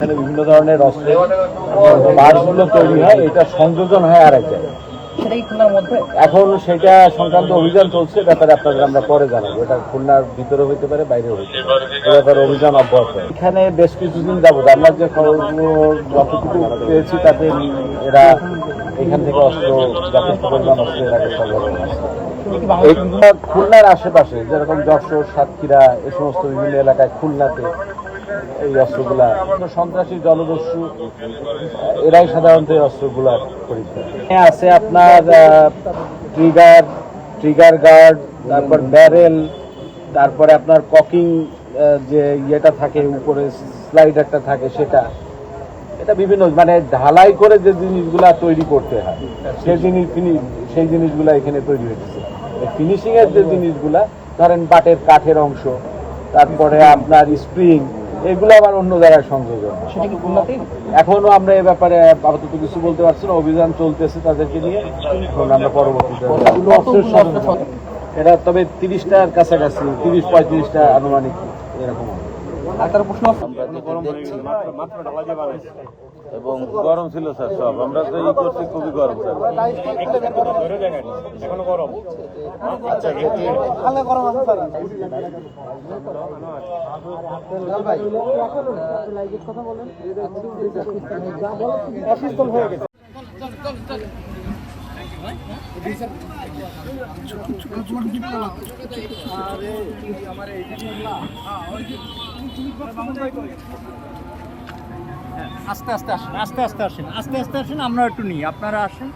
এখানে বিভিন্ন ধরনের অস্ত্রের পার্টসগুলো তৈরি হয়, এটা সংযোজন হয় আর এক জায়গায়। এখন সেটা সংক্রান্ত অভিযান চলছে, ব্যাপারে আপনাদের আমরা পরে জানাবো। এটা খুলনার ভিতরে হইতে পারে, বাইরে হইতে পারে, এ ব্যাপারে অভিযান অব্যাহত। এখানে বেশ কিছুদিন যাবত আমরা যে যতটুকু পেয়েছি তাতে এরা এখান থেকে অস্ত্র, যথেষ্ট পরিমাণ অস্ত্র এর আগে সরবরাহ করছে। খুলনার আশেপাশে যেরকম যশোর, সাতক্ষীরা, এই সমস্ত বিভিন্ন এলাকায়, খুলনাতে এই অস্ত্রগুলা সন্ত্রাসী, জলদস্যু এরাই সাধারণত এই অস্ত্রগুলা পরীক্ষা আছে। আপনার ট্রিগার গার্ড, তারপর ব্যারেল, তারপরে আপনার ককিং যে ইয়েটা থাকে উপরে, স্লাইডারটা থাকে, সেটা এটা বিভিন্ন মানে ঢালাই করে যে জিনিসগুলা তৈরি করতে হয় সেই জিনিসগুলা এখানে তৈরি হয়েছে। ফিনিশিং এর যে জিনিসগুলা ধরেন বাটের কাঠের অংশ, তারপরে আপনার স্প্রিং, এগুলো আবার অন্য জায়গায় সংযোজন। এখনো আমরা এ ব্যাপারে আপাতত কিছু বলতে পারছি না, অভিযান চলতেছে তাদেরকে নিয়ে। এখন আমরা পরবর্তীতে এটা তবে 30টার কাছাকাছি, 30-35টা আনুমানিক এরকম হবে। এবং গরম ছিল স্যার, সব আমরা তো এই করছি, খুবই গরম স্যার। এখনো গরম। আচ্ছা, গরম আছে স্যার। কথা বলেন, অসুস্থ হয়ে গেছে। আস্তে আস্তে আসেন, আস্তে আস্তে আসেন, আস্তে আস্তে আসেন, আমরা একটু নিই, আপনারা আসেন।